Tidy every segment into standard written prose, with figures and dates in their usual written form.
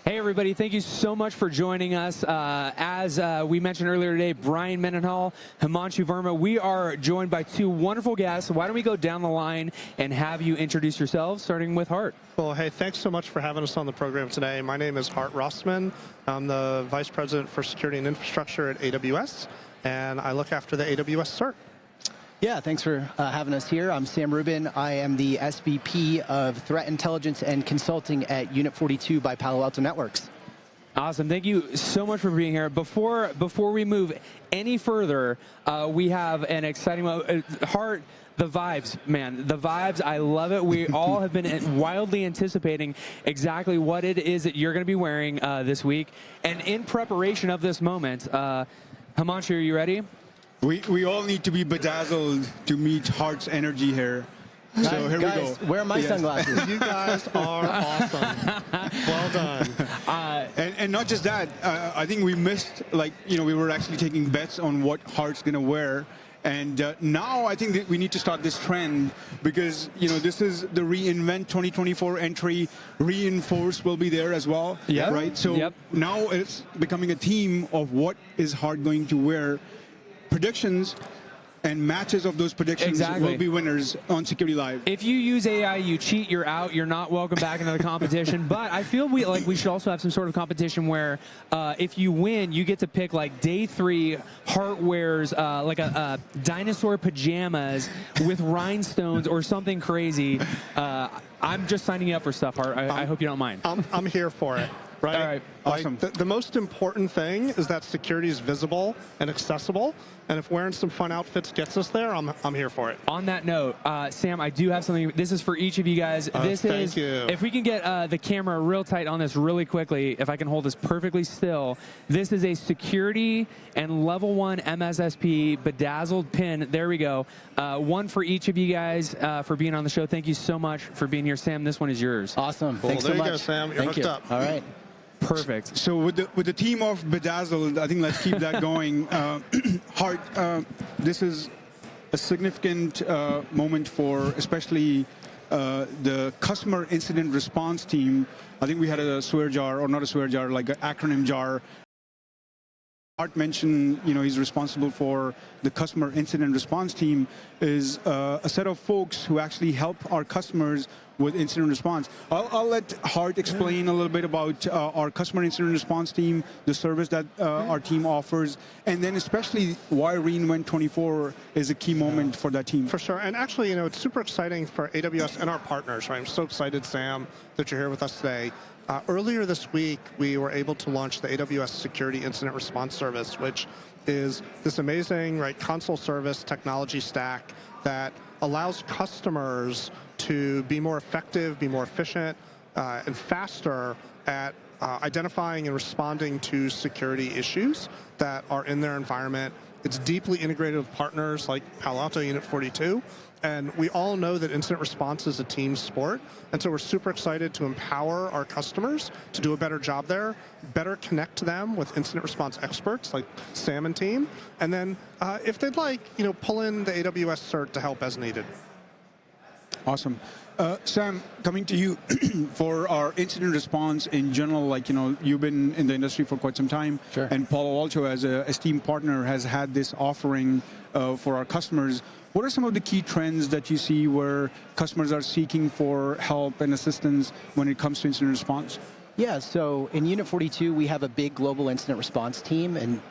Hey, everybody. Thank you so much for joining us. As we mentioned earlier today, Brian Mendenhall, Himanshu Verma, we are joined by two wonderful guests. Why don't we go down the line and have you introduce yourselves, starting with Hart. Well, hey, thanks so much for having us on the program today. My name is Hart Rossman. I'm the Vice President for Security and Infrastructure at AWS, and I look after the AWS CERT. Yeah, thanks for having us here. I'm Sam Rubin. I am the SVP of Threat Intelligence and Consulting at Unit 42 by Palo Alto Networks. Awesome. Thank you so much for being here. Before we move any further, we have an exciting moment. Hart, the vibes, man. The vibes, I love it. We all have been wildly anticipating exactly what it is that you're going to be wearing this week. And in preparation of this moment, Himanshu, are you ready? We all need to be bedazzled to meet Hart's energy here. So here guys, we go. Where are my sunglasses? You guys are awesome. Well done. And not just that, I think we missed, we were actually taking bets on what Hart's going to wear. And now I think that we need to start this trend because, this is the reInvent 2024 entry. Reinforce will be there as well, right? So now it's becoming a theme of what is Hart going to wear. Predictions and matches of those predictions will be winners on Security Live. If you use AI, you cheat, you're out. You're not welcome back into the competition. But I feel we should also have some sort of competition where if you win, you get to pick day 3 Hart wears like a dinosaur pajamas with rhinestones or something crazy. I'm just signing you up for stuff, Hart. I hope you don't mind. I'm here for it. Right? All right. Awesome. The most important thing is that security is visible and accessible. And if wearing some fun outfits gets us there, I'm here for it. On that note, Sam, I do have something. This is for each of you guys. Thank you. If we can get the camera real tight on this really quickly, if I can hold this perfectly still, this is a security and level 1 MSSP bedazzled pin. There we go. One for each of you guys for being on the show. Thank you so much for being here. Sam, this one is yours. Awesome. Cool. Thanks so there much. you go, Sam. You're hooked up. All right. Perfect. So with the theme of bedazzled, I think let's keep that going. Hart, this is a significant moment for especially the customer incident response team. I think we had a swear jar, or not a swear jar, like an acronym jar. Hart mentioned, he's responsible for the customer incident response team is a set of folks who actually help our customers with incident response. I'll let Hart explain a little bit about our customer incident response team, the service that our team offers, and then especially why reInvent 24 is a key moment for that team. For sure. And actually, it's super exciting for AWS and our partners, right? I'm so excited, Sam, that you're here with us today. Earlier this week, we were able to launch the AWS Security Incident Response Service, which is this amazing console service technology stack that allows customers to be more effective, be more efficient, and faster at identifying and responding to security issues that are in their environment. It's deeply integrated with partners like Palo Alto Unit 42. And we all know that incident response is a team sport. And so we're super excited to empower our customers to do a better job there, better connect them with incident response experts like Sam and team. And then if they'd like, pull in the AWS CERT to help as needed. Awesome. Sam, coming to you for our incident response in general, you've been in the industry for quite some time. Sure. And Palo Alto, as a esteemed partner, has had this offering for our customers. What are some of the key trends that you see where customers are seeking for help and assistance when it comes to incident response? Yeah, so in Unit 42, we have a big global incident response team and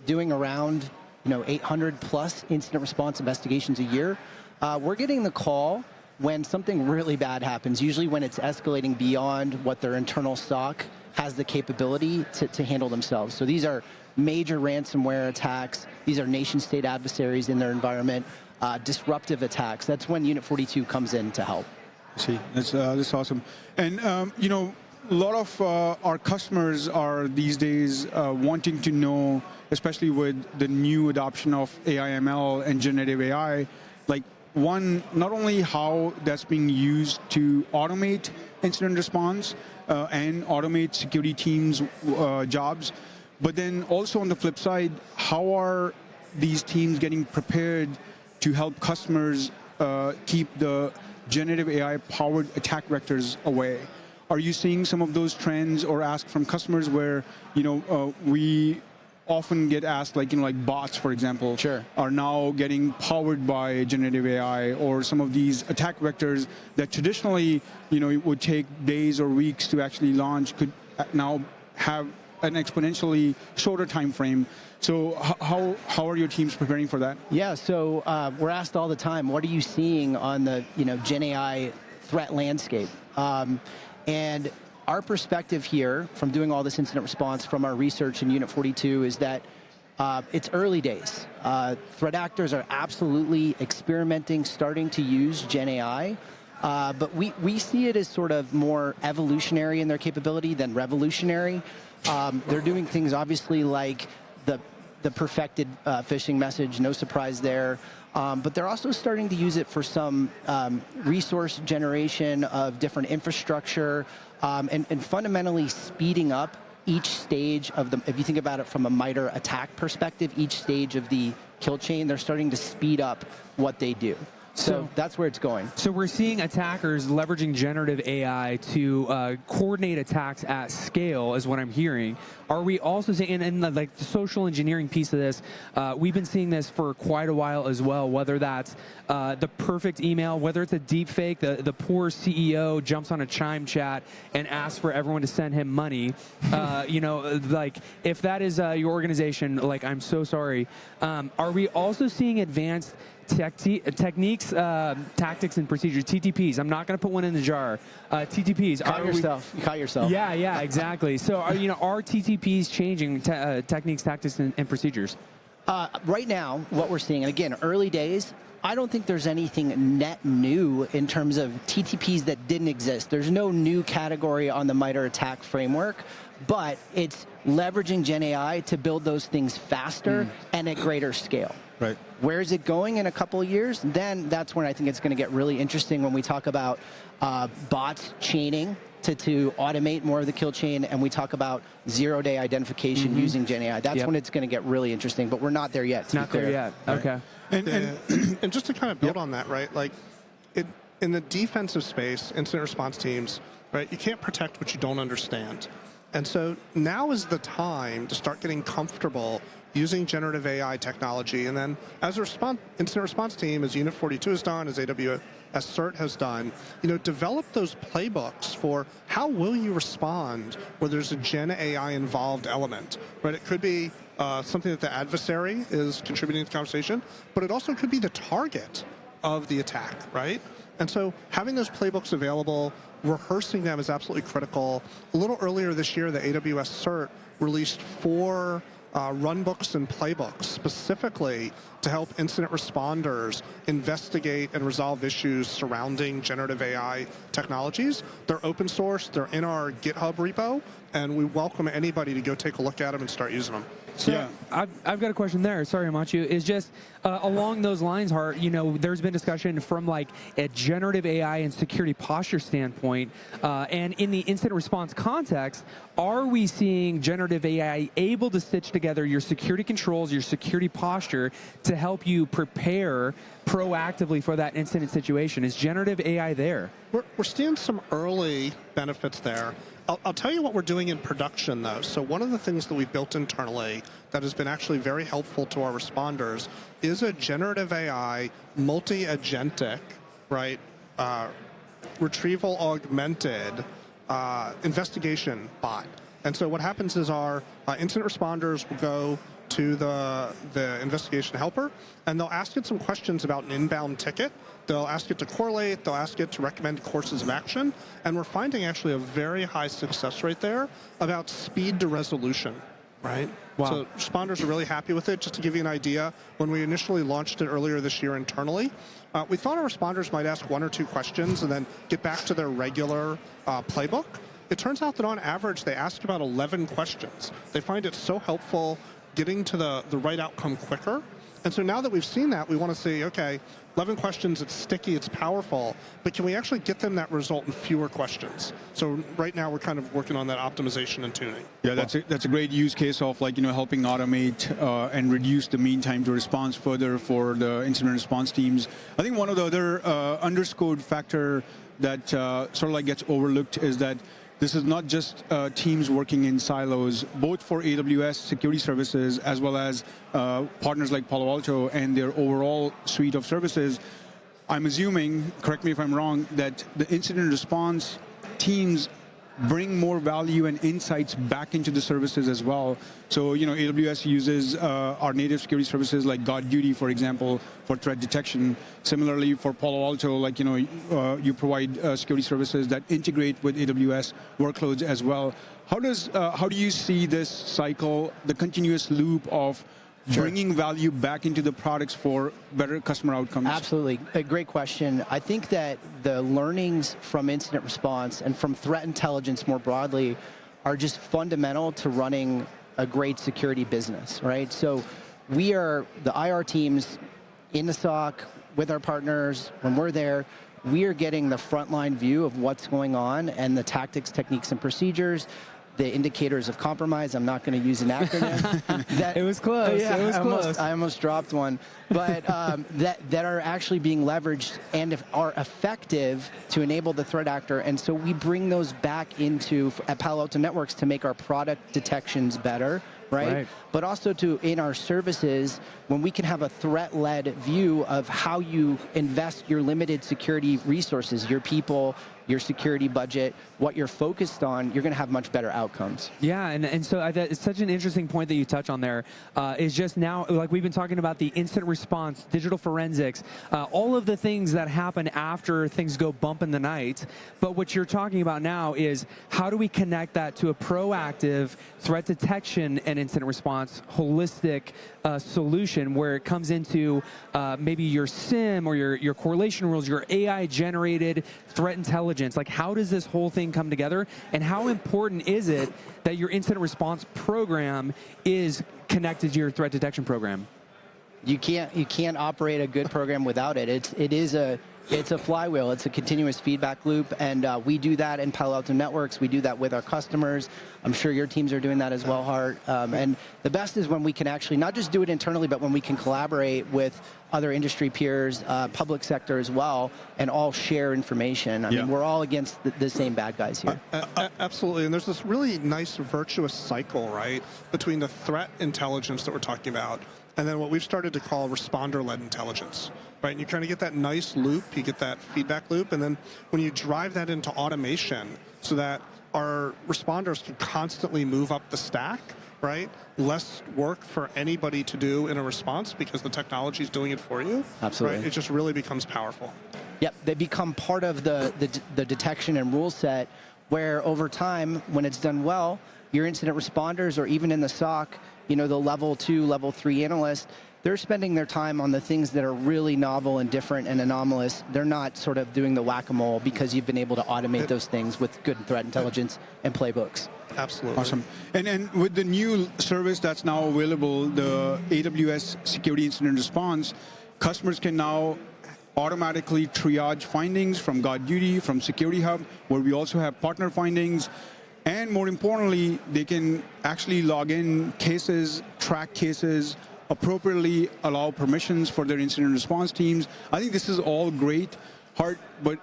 doing around 800 plus incident response investigations a year. We're getting the call when something really bad happens, usually when it's escalating beyond what their internal SOC has the capability to handle themselves. So these are major ransomware attacks. These are nation-state adversaries in their environment. Disruptive attacks. That's when Unit 42 comes in to help. See, that's awesome. And a lot of our customers are these days wanting to know, especially with the new adoption of AI/ML and generative AI, not only how that's being used to automate incident response and automate security teams' jobs, but then also on the flip side, how are these teams getting prepared to help customers keep the generative AI-powered attack vectors away? Are you seeing some of those trends or ask from customers where, we often get asked, like bots, for example, Sure. are now getting powered by generative AI, or some of these attack vectors that traditionally, it would take days or weeks to actually launch could now have an exponentially shorter time frame. So how are your teams preparing for that? Yeah, so we're asked all the time, what are you seeing on the Gen AI threat landscape? And our perspective here from doing all this incident response from our research in Unit 42 is that it's early days. Threat actors are absolutely experimenting, starting to use Gen AI. But we see it as sort of more evolutionary in their capability than revolutionary. They're doing things obviously like the perfected phishing message, no surprise there. But they're also starting to use it for some resource generation of different infrastructure and fundamentally speeding up each stage of the, if you think about it from a MITRE attack perspective, each stage of the kill chain, they're starting to speed up what they do. So that's where it's going. So we're seeing attackers leveraging generative AI to coordinate attacks at scale, is what I'm hearing. Are we also seeing, and like the social engineering piece of this, we've been seeing this for quite a while as well, whether that's the perfect email, whether it's a deep fake, the poor CEO jumps on a Chime chat and asks for everyone to send him money. Like if that is your organization, like I'm so sorry. Are we also seeing advanced techniques, tactics, and procedures, TTPs? I'm not going to put one in the jar. TTPs. You caught yourself. Yeah, exactly. So, are TTPs changing techniques, tactics, and procedures? Right now, what we're seeing, and again, early days, I don't think there's anything net new in terms of TTPs that didn't exist. There's no new category on the MITRE attack framework, but it's leveraging Gen AI to build those things faster and at greater scale. Right. Where is it going in a couple of years? Then that's when I think it's going to get really interesting when we talk about bots chaining to automate more of the kill chain, and we talk about zero-day identification using Gen AI. That's when it's going to get really interesting, but we're not there yet. It's not there yet. Right. Okay. And just to kind of build on that, right? Like, in the defensive space, incident response teams, right? You can't protect what you don't understand. And so now is the time to start getting comfortable using generative AI technology. And then as a incident response team, as Unit 42 has done, as AWS CERT has done, develop those playbooks for how will you respond where there's a Gen AI involved element, right? It could be something that the adversary is contributing to the conversation, but it also could be the target of the attack, right? And so having those playbooks available, rehearsing them is absolutely critical. A little earlier this year, the AWS CERT released 4 runbooks and playbooks specifically to help incident responders investigate and resolve issues surrounding generative AI technologies. They're open source, they're in our GitHub repo, and we welcome anybody to go take a look at them and start using them. So I've got a question there. Sorry, Himanshu. Is just along those lines, Hart. There's been discussion from like a generative AI and security posture standpoint, and in the incident response context, are we seeing generative AI able to stitch together your security controls, your security posture to help you prepare proactively for that incident situation? Is generative AI there? We're seeing some early benefits there. I'll tell you what we're doing in production, though. So one of the things that we built internally that has been actually very helpful to our responders is a generative AI, multi-agentic, right, retrieval augmented investigation bot. And so what happens is our incident responders will go to the investigation helper, and they'll ask it some questions about an inbound ticket. They'll ask it to correlate, they'll ask it to recommend courses of action, and we're finding actually a very high success rate there about speed to resolution, right? Wow. So responders are really happy with it. Just to give you an idea, when we initially launched it earlier this year internally, we thought our responders might ask 1 or 2 questions and then get back to their regular playbook. It turns out that on average, they ask about 11 questions. They find it so helpful getting to the right outcome quicker. And so now that we've seen that, we want to say, okay, 11 questions, it's sticky, it's powerful, but can we actually get them that result in fewer questions? So right now we're kind of working on that optimization and tuning. Yeah, that's a great use case of helping automate and reduce the mean time to response further for the incident response teams. I think one of the other underscored factor that sort of gets overlooked is that this is not just teams working in silos, both for AWS security services as well as partners like Palo Alto and their overall suite of services. I'm assuming, correct me if I'm wrong, that the incident response teams bring more value and insights back into the services as well. So, AWS uses our native security services like Guard Duty, for example, for threat detection. Similarly, for Palo Alto, you provide security services that integrate with AWS workloads as well. How do you see this cycle, the continuous loop of bringing value back into the products for better customer outcomes? Absolutely. A great question. I think that the learnings from incident response and from threat intelligence more broadly are just fundamental to running a great security business, right? So we are, the IR teams in the SOC with our partners, when we're there, we are getting the frontline view of what's going on and the tactics, techniques, and procedures, the indicators of compromise. I'm not going to use an acronym. It was close. Yeah, it was close. I almost dropped one. But that are actually being leveraged and are effective to enable the threat actor. And so we bring those back into, at Palo Alto Networks, to make our product detections better, right? But also in our services, when we can have a threat-led view of how you invest your limited security resources, your people, your security budget, what you're focused on, you're going to have much better outcomes. Yeah, and so it's such an interesting point that you touch on there. Is just now, like we've been talking about the incident response, digital forensics, all of the things that happen after things go bump in the night. But what you're talking about now is how do we connect that to a proactive threat detection and incident response holistic solution where it comes into maybe your SIM or your correlation rules, your AI-generated threat intelligence. Like, how does this whole thing come together, and how important is it that your incident response program is connected to your threat detection program? You can't operate a good program without it. It's a flywheel. It's a continuous feedback loop, and we do that in Palo Alto Networks. We do that with our customers. I'm sure your teams are doing that as well, Hart. And the best is when we can actually not just do it internally, but when we can collaborate with other industry peers, public sector as well, and all share information. I mean, we're all against the same bad guys here. Absolutely, and there's this really nice virtuous cycle, right, between the threat intelligence that we're talking about and then what we've started to call responder-led intelligence, right? And you kind of get that nice loop, you get that feedback loop, and then when you drive that into automation so that our responders can constantly move up the stack, right? Less work for anybody to do in a response because the technology is doing it for you. Absolutely. Right? It just really becomes powerful. Yep, they become part of the detection and rule set where over time, when it's done well, your incident responders or even in the SOC, the level 2, level 3 analysts, they're spending their time on the things that are really novel and different and anomalous. They're not sort of doing the whack-a-mole because you've been able to automate those things with good threat intelligence and playbooks. Absolutely. Awesome. And with the new service that's now available, the AWS Security Incident Response, customers can now automatically triage findings from Guard Duty, from Security Hub, where we also have partner findings. And more importantly, they can actually log in cases, track cases, appropriately allow permissions for their incident response teams. I think this is all great, Hart, but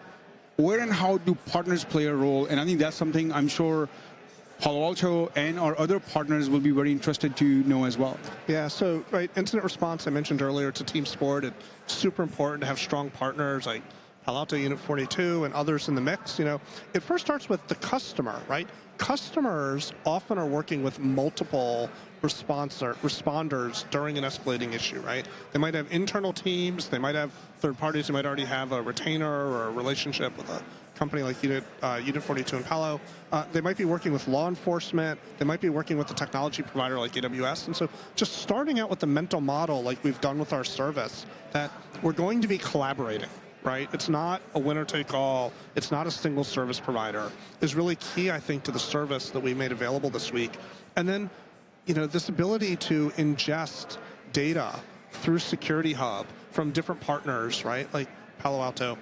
where and how do partners play a role? And I think that's something I'm sure Palo Alto and our other partners will be very interested to know as well. Yeah, so incident response, I mentioned earlier, it's a team sport. It's super important to have strong partners like Palo Alto Unit 42 and others in the mix. It first starts with the customer, right? Customers often are working with multiple responders during an escalating issue, right? They might have internal teams, they might have third parties, they might already have a retainer or a relationship with a company like Unit 42 in Palo. They might be working with law enforcement, they might be working with a technology provider like AWS. And so just starting out with the mental model like we've done with our service, that we're going to be collaborating. Right? It's not a winner-take-all. It's not a single service provider. Is really key, I think, to the service that we made available this week. And then, this ability to ingest data through Security Hub from different partners, right? Like Palo Alto,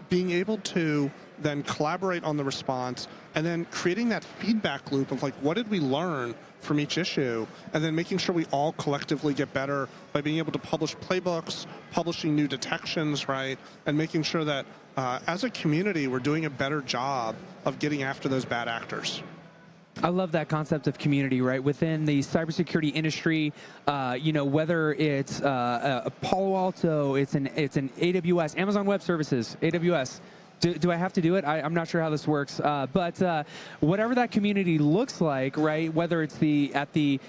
being able to then collaborate on the response, and then creating that feedback loop of like, what did we learn from each issue, and then making sure we all collectively get better by being able to publish playbooks, publishing new detections, right, and making sure that as a community, we're doing a better job of getting after those bad actors. I love that concept of community, right? Within the cybersecurity industry, whether it's Palo Alto, it's an AWS, Amazon Web Services, AWS. Do I have to do it? I'm not sure how this works, but whatever that community looks like, right? Whether it's at the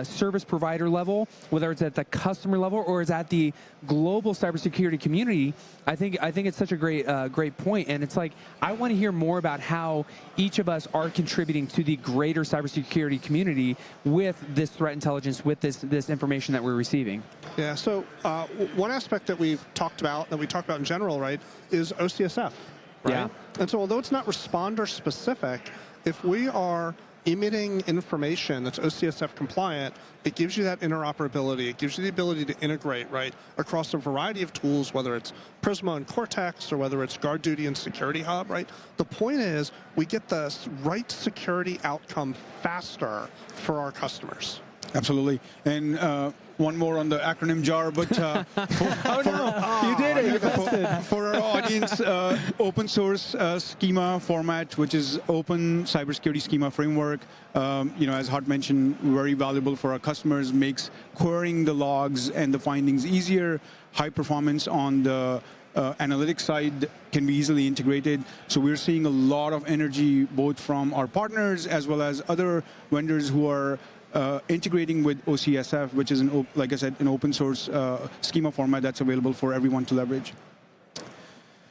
service provider level, whether it's at the customer level, or it's at the global cybersecurity community, I think it's such a great point. And it's like, I want to hear more about how each of us are contributing to the greater cybersecurity community with this threat intelligence, with this information that we're receiving. Yeah. So one aspect that we talked about in general, right, is OCSF. Right? Yeah. And so although it's not responder specific, if we are emitting information that's OCSF compliant, it gives you that interoperability. It gives you the ability to integrate, right, across a variety of tools, whether it's Prisma and Cortex or whether it's GuardDuty and Security Hub, right? The point is we get the right security outcome faster for our customers. Absolutely. And one more on the acronym jar, but You did it. You busted. For our audience, open source schema format, which is open cybersecurity schema framework, as Hart mentioned, very valuable for our customers, makes querying the logs and the findings easier, high performance on the analytics side can be easily integrated. So we're seeing a lot of energy both from our partners as well as other vendors who are integrating with OCSF, which is, like I said, an open source schema format that's available for everyone to leverage.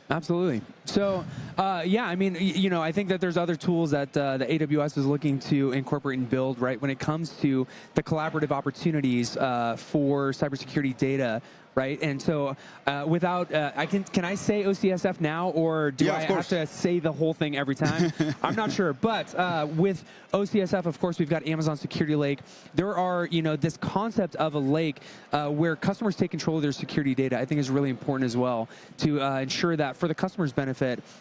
Absolutely. So, I mean, I think that there's other tools that the AWS is looking to incorporate and build, right, when it comes to the collaborative opportunities for cybersecurity data, right? And so, can I say OCSF now, or do I have to say the whole thing every time? I'm not sure. But with OCSF, of course, we've got Amazon Security Lake. There are, this concept of a lake where customers take control of their security data, I think is really important as well to ensure that for the customer's benefit,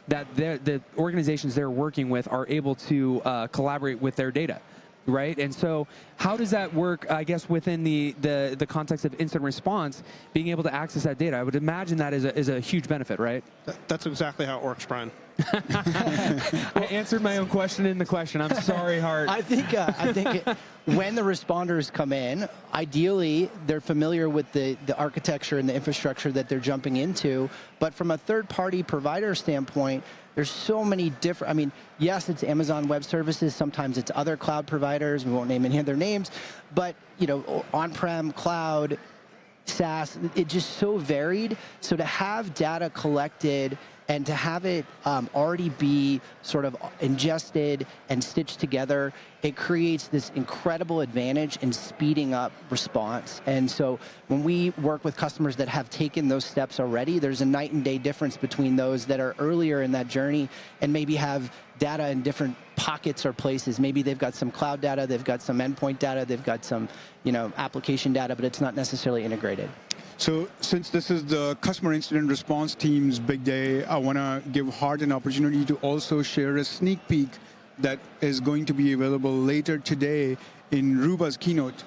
that the organizations they're working with are able to collaborate with their data. Right, and so how does that work, I guess, within the context of incident response, being able to access that data? I would imagine that is a huge benefit, right? That's exactly how it works, Brian. I answered my own question in the question. I'm sorry, Hart. I think when the responders come in, ideally they're familiar with the architecture and the infrastructure that they're jumping into. But from a third-party provider standpoint, there's so many different, I mean, yes, it's Amazon Web Services. Sometimes it's other cloud providers. We won't name any of their names. But, on-prem, cloud, SaaS, it's just so varied. So to have data collected and to have it already be sort of ingested and stitched together, it creates this incredible advantage in speeding up response. And so when we work with customers that have taken those steps already, there's a night and day difference between those that are earlier in that journey and maybe have data in different pockets or places. Maybe they've got some cloud data, they've got some endpoint data, they've got some application data, but it's not necessarily integrated. So since this is the customer incident response team's big day, I want to give Hart an opportunity to also share a sneak peek that is going to be available later today in Ruba's keynote.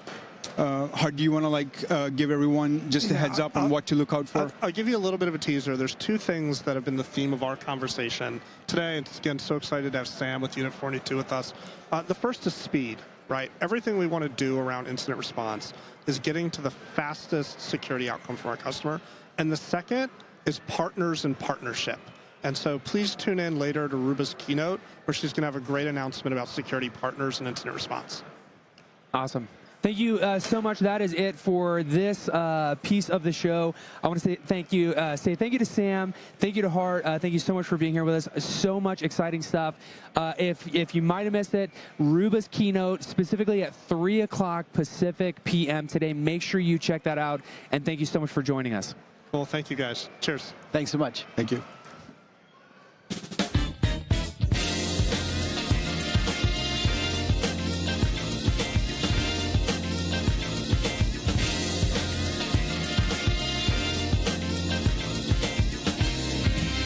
Hart, do you want to give everyone just a heads up on what to look out for? I'll give you a little bit of a teaser. There's two things that have been the theme of our conversation today. And again, so excited to have Sam with Unit 42 with us. The first is speed. Right? Everything we want to do around incident response is getting to the fastest security outcome for our customer. And the second is partners and partnership. And so please tune in later to Ruba's keynote, where she's going to have a great announcement about security partners and incident response. Awesome. Thank you so much. That is it for this piece of the show. I want to say thank you. Say thank you to Sam. Thank you to Hart. Thank you so much for being here with us. So much exciting stuff. If you might have missed it, Ruba's keynote, specifically at 3 o'clock Pacific PM today. Make sure you check that out. And thank you so much for joining us. Well, thank you guys. Cheers. Thanks so much. Thank you.